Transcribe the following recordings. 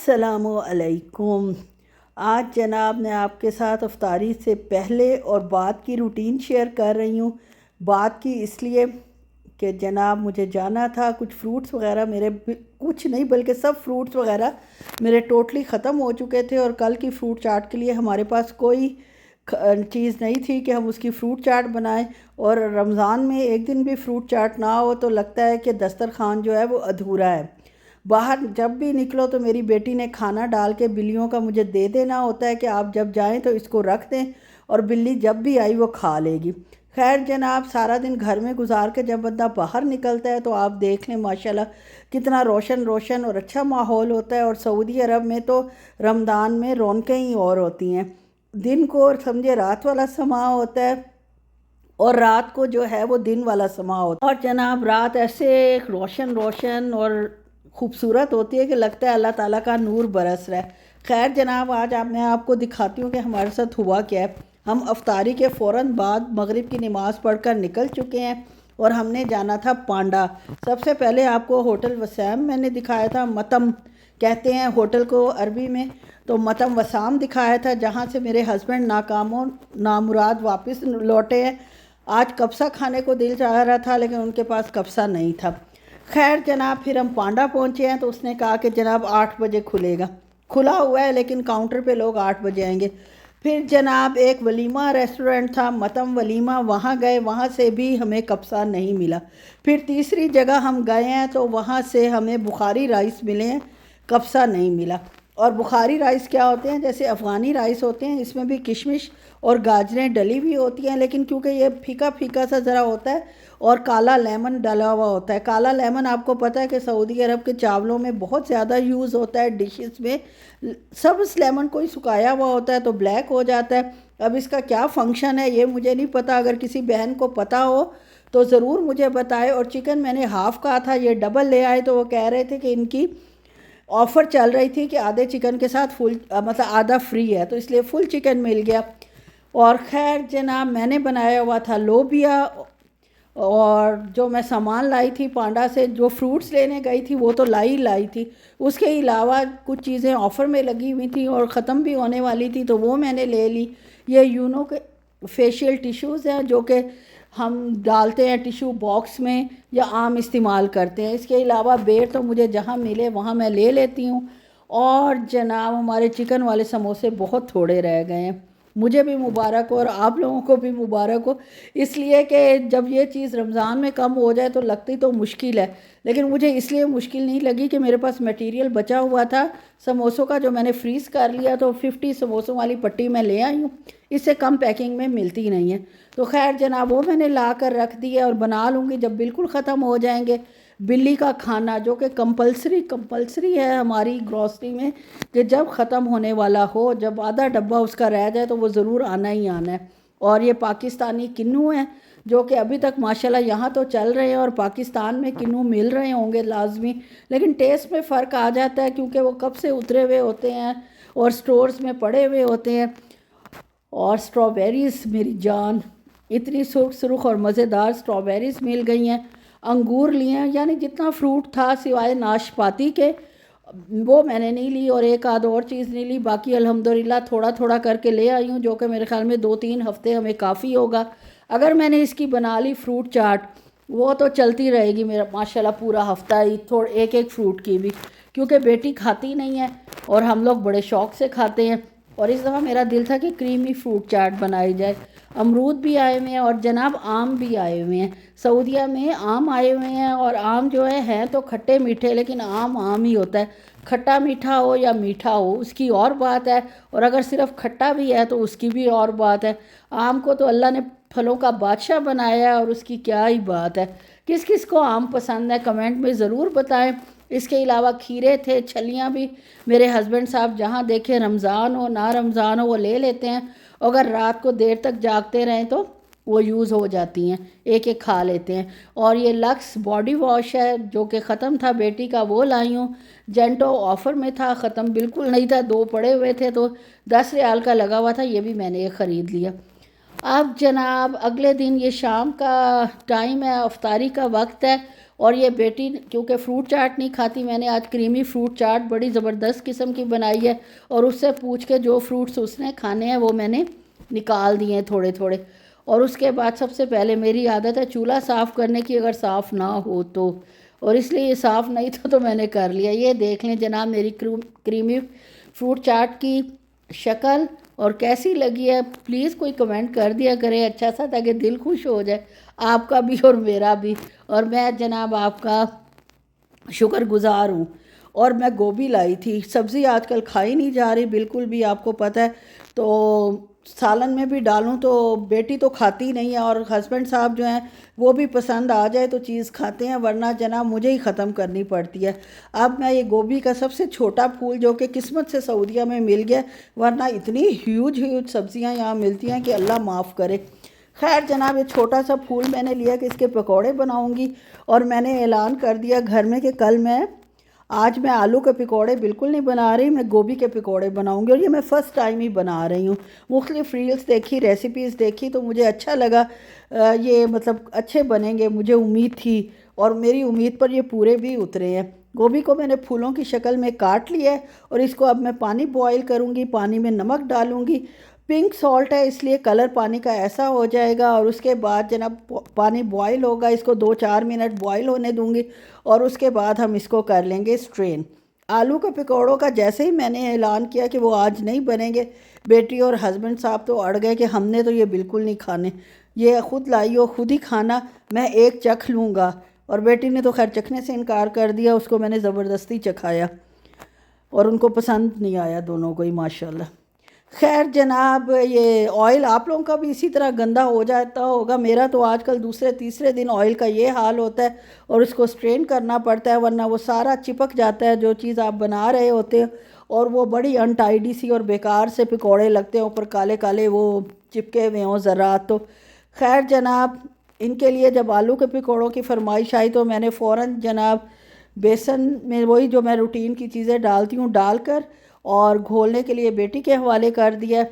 अस्सलामुअलैकुम। आज जनाब मैं आपके साथ अफ्तारी से पहले और बाद की रूटीन शेयर कर रही हूँ। बाद की इसलिए कि जनाब मुझे जाना था, कुछ फ्रूट्स वगैरह मेरे कुछ नहीं बल्कि सब फ्रूट्स वगैरह मेरे टोटली ख़त्म हो चुके थे और कल की फ्रूट चाट के लिए हमारे पास कोई चीज़ नहीं थी कि हम उसकी फ्रूट चाट बनाएं। और रमज़ान में एक दिन भी फ्रूट चाट ना हो तो लगता है कि दस्तरखान जो है वो अधूरा है। बाहर जब भी निकलो तो मेरी बेटी ने खाना डाल के बिल्लियों का मुझे दे देना होता है कि आप जब जाएं तो इसको रख दें और बिल्ली जब भी आई वो खा लेगी। खैर जनाब, सारा दिन घर में गुजार के जब बंदा बाहर निकलता है तो आप देख लें माशाल्लाह कितना रोशन रोशन और अच्छा माहौल होता है। और सऊदी अरब में तो रमज़ान में रौनकें ही और होती हैं। दिन को समझे रात वाला समा होता है और रात को जो है वो दिन वाला समा होता है। और जनाब रात ऐसे रोशन रोशन और खूबसूरत होती है कि लगता है अल्लाह ताला का नूर बरस रहा है। खैर जनाब, आज मैं आपको दिखाती हूँ कि हमारे साथ हुआ क्या है। हम अफ्तारी के फ़ौरन बाद मगरिब की नमाज़ पढ़कर निकल चुके हैं और हमने जाना था पांडा। सबसे पहले आपको होटल वसाम मैंने दिखाया था, मतम कहते हैं होटल को अरबी में, तो मतम वसाम दिखाया था जहाँ से मेरे हस्बैंड नाकामों नामुराद वापस लौटे हैं। आज कब्सा खाने को दिल चाह रहा था लेकिन उनके पास कब्सा नहीं था। खैर जनाब, फिर हम पांडा पहुँचे हैं तो उसने कहा कि जनाब 8 बजे खुलेगा। खुला हुआ है लेकिन काउंटर पे लोग 8 बजे आएंगे। फिर जनाब एक वलीमा रेस्टोरेंट था, मतम वलीमा, वहाँ गए, वहाँ से भी हमें कब्सा नहीं मिला। फिर तीसरी जगह हम गए हैं तो वहाँ से हमें बुखारी राइस मिले हैं, कब्सा नहीं मिला। और बुखारी राइस क्या होते हैं, जैसे अफ़गानी राइस होते हैं, इसमें भी किशमिश और गाजरें डली हुई होती हैं, लेकिन क्योंकि ये फीका फीका सा ज़रा होता है और काला लेमन डला हुआ होता है। काला लेमन आपको पता है कि सऊदी अरब के चावलों में बहुत ज़्यादा यूज़ होता है डिशेस में। सब्ज़ लेमन कोई सुखाया हुआ होता है तो ब्लैक हो जाता है। अब इसका क्या फंक्शन है ये मुझे नहीं पता, अगर किसी बहन को पता हो तो ज़रूर मुझे बताए। और चिकन मैंने हाफ़ कहा था, ये डबल ले आए तो वो कह रहे थे कि इनकी ऑफ़र चल रही थी कि आधे चिकन के साथ फुल मतलब आधा फ्री है, तो इसलिए फुल चिकन मिल गया। और ख़ैर जनाब, मैंने बनाया हुआ था लोबिया, और जो मैं सामान लाई थी पांडा से, जो फ्रूट्स लेने गई थी वो तो लाई थी। उसके अलावा कुछ चीज़ें ऑफ़र में लगी हुई थी और ख़त्म भी होने वाली थी तो वो मैंने ले ली। ये यूनो के फेशियल टिश्यूज़ हैं जो कि हम डालते हैं टिश्यू बॉक्स में या आम इस्तेमाल करते हैं। इसके अलावा बेर तो मुझे जहाँ मिले वहाँ मैं ले लेती हूँ। और जनाब हमारे चिकन वाले समोसे बहुत थोड़े रह गए हैं। मुझे भी मुबारक हो और आप लोगों को भी मुबारक हो, इसलिए कि जब ये चीज़ रमज़ान में कम हो जाए तो लगती तो मुश्किल है, लेकिन मुझे इसलिए मुश्किल नहीं लगी कि मेरे पास मटेरियल बचा हुआ था समोसों का जो मैंने फ्रीज़ कर लिया, तो 50 समोसों वाली पट्टी मैं ले आई हूँ। इससे कम पैकिंग में मिलती नहीं है। तो खैर जनाब वो मैंने ला कर रख दिया और बना लूँगी जब बिल्कुल ख़त्म हो जाएंगे। बिल्ली का खाना जो कि कंपलसरी है हमारी ग्रॉसरी में, कि जब ख़त्म होने वाला हो, जब आधा डब्बा उसका रह जाए तो वो ज़रूर आना ही आना है। और ये पाकिस्तानी किन्नू हैं जो कि अभी तक माशाल्लाह यहाँ तो चल रहे हैं और पाकिस्तान में किन्नू मिल रहे होंगे लाजमी, लेकिन टेस्ट में फ़र्क आ जाता है क्योंकि वो कब से उतरे हुए होते हैं और स्टोर्स में पड़े हुए होते हैं। और स्ट्रॉबेरीज़ मेरी जान, इतनी सुर्ख सुर्ख और मज़ेदार स्ट्रॉबेरीज़ मिल गई हैं। अंगूर लिए हैं, यानी जितना फ्रूट था सिवाय नाशपाती के वो मैंने नहीं ली और एक आध और चीज़ नहीं ली। बाकी अल्हम्दुलिल्लाह थोड़ा थोड़ा करके ले आई हूँ जो कि मेरे ख्याल में 2-3 हफ़्ते हमें काफ़ी होगा। अगर मैंने इसकी बना ली फ्रूट चाट वो तो चलती रहेगी मेरा माशाल्लाह पूरा हफ़्ता ही, थोड़ा एक एक फ्रूट की भी, क्योंकि बेटी खाती नहीं है और हम लोग बड़े शौक़ से खाते हैं। और इस दफ़ा मेरा दिल था कि क्रीमी फ्रूट चाट बनाई जाए। अमरूद भी आए हुए हैं और जनाब आम भी आए हुए हैं। सऊदीया में आम आए हुए हैं और आम जो है तो खट्टे मीठे, लेकिन आम आम ही होता है। खट्टा मीठा हो या मीठा हो उसकी और बात है, और अगर सिर्फ खट्टा भी है तो उसकी भी और बात है। आम को तो अल्लाह ने फलों का बादशाह बनाया है और उसकी क्या ही बात है। किस किस को आम पसंद है कमेंट में ज़रूर बताएं। इसके अलावा खीरे थे, छलियाँ भी मेरे हस्बैंड साहब जहाँ देखे रमज़ान हो ना रमज़ान हो वो ले लेते हैं। अगर रात को देर तक जागते रहें तो वो यूज़ हो जाती हैं, एक एक खा लेते हैं। और ये लक्स बॉडी वॉश है जो कि ख़त्म था बेटी का, वो लाई हूँ। जेंटो ऑफ़र में था, ख़त्म बिल्कुल नहीं था, 2 पड़े हुए थे तो 10 रियाल का लगा हुआ था, ये भी मैंने ख़रीद लिया। अब जनाब अगले दिन ये शाम का टाइम है, अफ्तारी का वक्त है और ये बेटी क्योंकि फ्रूट चाट नहीं खाती, मैंने आज क्रीमी फ्रूट चाट बड़ी ज़बरदस्त किस्म की बनाई है, और उससे पूछ के जो फ्रूट्स उसने खाने हैं वो मैंने निकाल दिए हैं थोड़े थोड़े। और उसके बाद सबसे पहले मेरी आदत है चूल्हा साफ़ करने की, अगर साफ़ ना हो तो, और इसलिए ये साफ़ नहीं था तो मैंने कर लिया। ये देख लें जनाब मेरी क्रीमी फ्रूट चाट की शक्ल, और कैसी लगी है प्लीज़ कोई कमेंट कर दिया करें अच्छा सा, ताकि दिल खुश हो जाए आपका भी और मेरा भी। और मैं जनाब आपका शुक्रगुज़ार हूँ। और मैं गोभी लाई थी, सब्ज़ी आजकल खाई नहीं जा रही बिल्कुल भी, आपको पता है, तो सालन में भी डालूं तो बेटी तो खाती नहीं है, और हस्बैंड साहब जो हैं वो भी पसंद आ जाए तो चीज़ खाते हैं, वरना जनाब मुझे ही ख़त्म करनी पड़ती है। अब मैं ये गोभी का सबसे छोटा फूल जो कि किस्मत से सऊदीया में मिल गया, वरना इतनी ह्यूज ह्यूज सब्ज़ियाँ यहाँ मिलती हैं कि अल्लाह माफ़ करे। खैर जनाब ये छोटा सा फूल मैंने लिया कि इसके पकौड़े बनाऊंगी, और मैंने ऐलान कर दिया घर में कि आज मैं आलू के पकौड़े बिल्कुल नहीं बना रही, मैं गोभी के पकौड़े बनाऊंगी, और ये मैं फ़र्स्ट टाइम ही बना रही हूँ। मुख्तलिफ रील्स देखी, रेसिपीज़ देखी, तो मुझे अच्छा लगा, ये मतलब अच्छे बनेंगे, मुझे उम्मीद थी, और मेरी उम्मीद पर ये पूरे भी उतरे हैं। गोभी को मैंने फूलों की शक्ल में काट लिया है, और इसको अब मैं पानी बॉयल करूँगी, पानी में नमक डालूँगी, पिंक सॉल्ट है इसलिए कलर पानी का ऐसा हो जाएगा। और उसके बाद जनाब पानी बॉयल होगा, इसको 2-4 मिनट बॉयल होने दूंगी, और उसके बाद हम इसको कर लेंगे स्ट्रेन। आलू के पकौड़ों का जैसे ही मैंने ऐलान किया कि वो आज नहीं बनेंगे, बेटी और हस्बैंड साहब तो अड़ गए कि हमने तो ये बिल्कुल नहीं खाने, ये ख़ुद लाई हो खुद ही खाना, मैं एक चख लूँगा। और बेटी ने तो खैर चखने से इनकार कर दिया, उसको मैंने ज़बरदस्ती चखाया, और उनको पसंद नहीं आया दोनों को ही माशाल्लाह। खैर जनाब ये ऑयल आप लोगों का भी इसी तरह गंदा हो जाता होगा, मेरा तो आजकल दूसरे तीसरे दिन ऑयल का ये हाल होता है, और इसको स्ट्रेन करना पड़ता है, वरना वो सारा चिपक जाता है जो चीज़ आप बना रहे होते हो, और वो बड़ी अनटाइडी सी और बेकार से पकौड़े लगते हैं, ऊपर काले काले वो चिपके हुए हों ज़रात। तो खैर जनाब इनके लिए जब आलू के पकौड़ों की फरमाइश आई तो मैंने फ़ौरन जनाब बेसन में वही जो मैं रूटीन की चीज़ें डालती हूँ डालकर, और घोलने के लिए बेटी के हवाले कर दिया।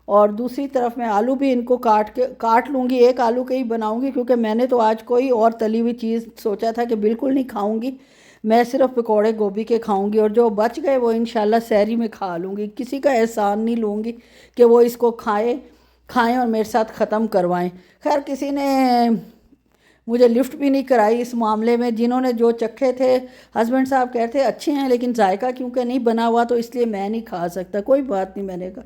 और दूसरी तरफ मैं आलू भी इनको काट लूँगी, एक आलू के ही बनाऊँगी, क्योंकि मैंने तो आज कोई और तली हुई चीज़ सोचा था कि बिल्कुल नहीं खाऊँगी, मैं सिर्फ पकौड़े गोभी के खाऊँगी, और जो बच गए वो इंशाल्लाह सहरी में खा लूँगी। किसी का एहसान नहीं लूँगी कि वो इसको खाएँ और मेरे साथ ख़त्म करवाएँ। खैर किसी ने मुझे लिफ्ट भी नहीं कराई इस मामले में, जिन्होंने जो चखे थे हस्बैंड साहब कहते अच्छे हैं लेकिन जायका क्योंकि नहीं बना हुआ तो इसलिए मैं नहीं खा सकता। कोई बात नहीं, मैंने कहा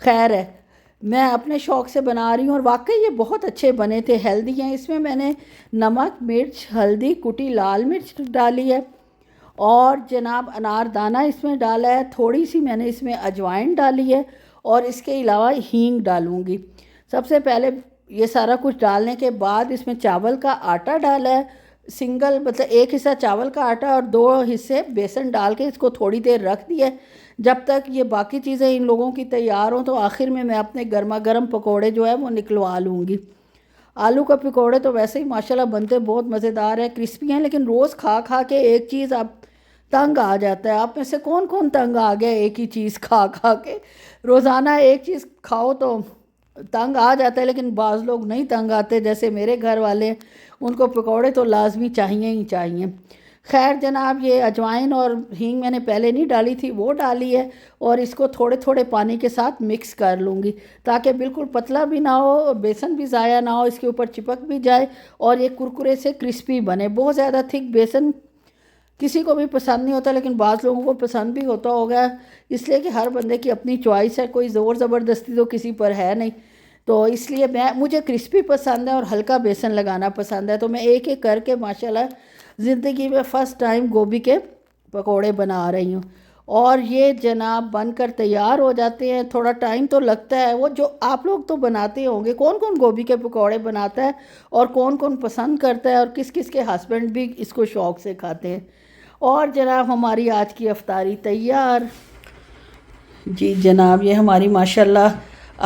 खैर है, मैं अपने शौक़ से बना रही हूँ, और वाकई ये बहुत अच्छे बने थे, हेल्दी हैं। इसमें मैंने नमक, मिर्च, हल्दी, कुटी लाल मिर्च डाली है, और जनाब अनारदाना इसमें डाला है, थोड़ी सी मैंने इसमें अजवाइन डाली है, और इसके अलावा हींग डालूँगी। सबसे पहले ये सारा कुछ डालने के बाद इसमें चावल का आटा डाला है, सिंगल मतलब एक हिस्सा चावल का आटा और 2 हिस्से बेसन डाल के इसको थोड़ी देर रख दिया जब तक ये बाकी चीज़ें इन लोगों की तैयार हों। तो आखिर में मैं अपने गर्मा गर्म पकौड़े जो है वो निकलवा लूँगी। आलू का पकौड़े तो वैसे ही माशाल्लाह बनते बहुत मज़ेदार है, क्रिस्पी हैं, लेकिन रोज़ खा खा के एक चीज़ आप तंग आ जाता है। आप में से कौन कौन तंग आ गया एक ही चीज़ खा खा के? रोज़ाना एक चीज़ खाओ तो तंग आ जाता है, लेकिन बाज़ लोग नहीं तंग आते, जैसे मेरे घर वाले, उनको पकौड़े तो लाजमी चाहिए ही चाहिए। खैर जनाब ये अजवाइन और हींग मैंने पहले नहीं डाली थी, वो डाली है, और इसको थोड़े थोड़े पानी के साथ मिक्स कर लूँगी ताकि बिल्कुल पतला भी ना हो, बेसन भी ज़ाया ना हो, इसके ऊपर चिपक भी जाए और ये कुरकुरे से क्रिस्पी बने। बहुत ज़्यादा थिक बेसन किसी को भी पसंद नहीं होता, लेकिन बाज़ लोगों को पसंद भी होता होगा, इसलिए कि हर बंदे की अपनी चॉइस है, कोई ज़ोर ज़बरदस्ती तो किसी पर है नहीं। तो इसलिए मुझे क्रिस्पी पसंद है और हल्का बेसन लगाना पसंद है। तो मैं एक एक करके माशाल्लाह ज़िंदगी में फ़र्स्ट टाइम गोभी के पकोड़े बना रही हूँ, और ये जनाब बनकर तैयार हो जाते हैं। थोड़ा टाइम तो लगता है, वो जो आप लोग तो बनाते होंगे, कौन कौन गोभी के पकोड़े बनाता है और कौन कौन पसंद करता है, और किस किस के हस्बैंड भी इसको शौक़ से खाते हैं। और जनाब हमारी आज की अफ्तारी तैयार। जी जनाब ये हमारी माशाल्लाह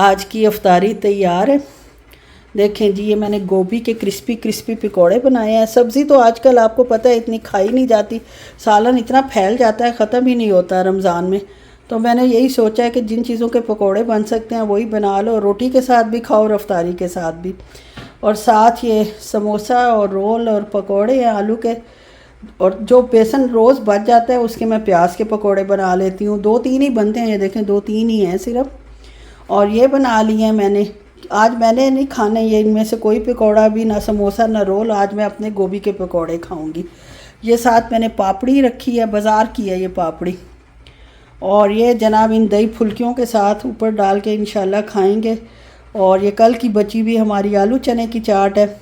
आज की अफ्तारी तैयार है। देखें जी, ये मैंने गोभी के क्रिस्पी क्रिस्पी पकोड़े बनाए हैं। सब्ज़ी तो आजकल आपको पता है इतनी खाई नहीं जाती, सालन इतना फैल जाता है, ख़त्म ही नहीं होता रमज़ान में। तो मैंने यही सोचा है कि जिन चीज़ों के पकोड़े बन सकते हैं वही बना लो, रोटी के साथ भी खाओ और अफ्तारी के साथ भी। और साथ ये समोसा और रोल और पकोड़े हैं आलू के। और जो बेसन रोज़ बच जाता है उसके मैं प्याज के पकोड़े बना लेती हूँ। 2-3 ही बनते हैं, ये देखें 2-3 ही हैं सिर्फ। और ये बना लिए हैं मैंने। आज मैंने नहीं खाने ये इनमें से कोई पकौड़ा भी, ना समोसा ना रोल। आज मैं अपने गोभी के पकौड़े खाऊंगी। ये साथ मैंने पापड़ी रखी है, बाज़ार की है ये पापड़ी। और ये जनाब इन दही फुल्कियों के साथ ऊपर डाल के इंशाल्लाह खाएंगे। और ये कल की बची भी हमारी आलू चने की चाट है।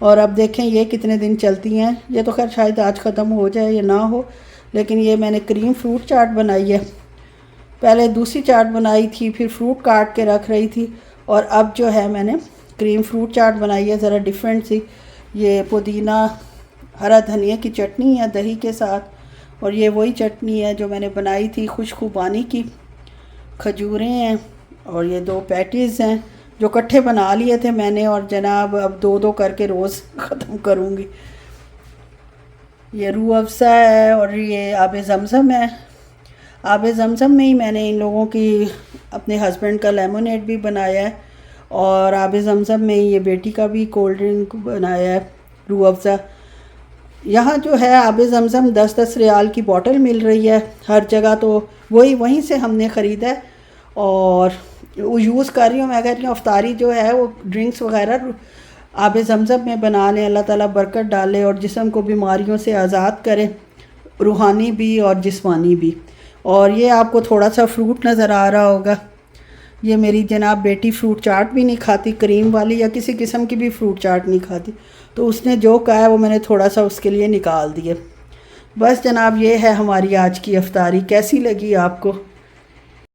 और अब देखें ये कितने दिन चलती हैं। ये तो खैर शायद आज ख़त्म हो जाए या ना हो, लेकिन ये मैंने क्रीम फ्रूट चाट बनाई है। पहले दूसरी चाट बनाई थी, फिर फ्रूट काट के रख रही थी, और अब जो है मैंने क्रीम फ्रूट चाट बनाई है, ज़रा डिफरेंट सी। ये पुदीना हरा धनिया की चटनी है दही के साथ, और ये वही चटनी है जो मैंने बनाई थी खुशखुबानी की। खजूरें हैं और ये 2 पैटीज़ हैं जो इकट्ठे बना लिए थे मैंने, और जनाब अब 2-2 करके रोज़ ख़त्म करूँगी। ये रूह अफ़ज़ा है और ये आब ज़मज़म है। आब ज़मज़म में ही मैंने इन लोगों की अपने हस्बैंड का लेमनेड भी बनाया है, और आब ज़मज़म में ही ये बेटी का भी कोल्ड ड्रिंक बनाया है रूह अफ़ज़ा। यहाँ जो है आब ज़मज़म 10-10 रियाल की बोतल मिल रही है हर जगह, तो वहीं से हमने ख़रीदा है और वो यूज़ कर रही हूँ। मैं कह रही हूँ अफ्तारी जो है वो ड्रिंक्स वगैरह आब ज़मज़म में बना लें। अल्लाह ताला बरकत डाले और जिस्म को बीमारियों से आज़ाद करे, रूहानी भी और जिस्मानी भी। और ये आपको थोड़ा सा फ्रूट नज़र आ रहा होगा। ये मेरी जनाब बेटी फ्रूट चाट भी नहीं खाती, क्रीम वाली या किसी किस्म की भी फ्रूट चाट नहीं खाती, तो उसने जो कहा है वो मैंने थोड़ा सा उसके लिए निकाल दिया। बस जनाब ये है हमारी आज की अफ्तारी। कैसी लगी आपको?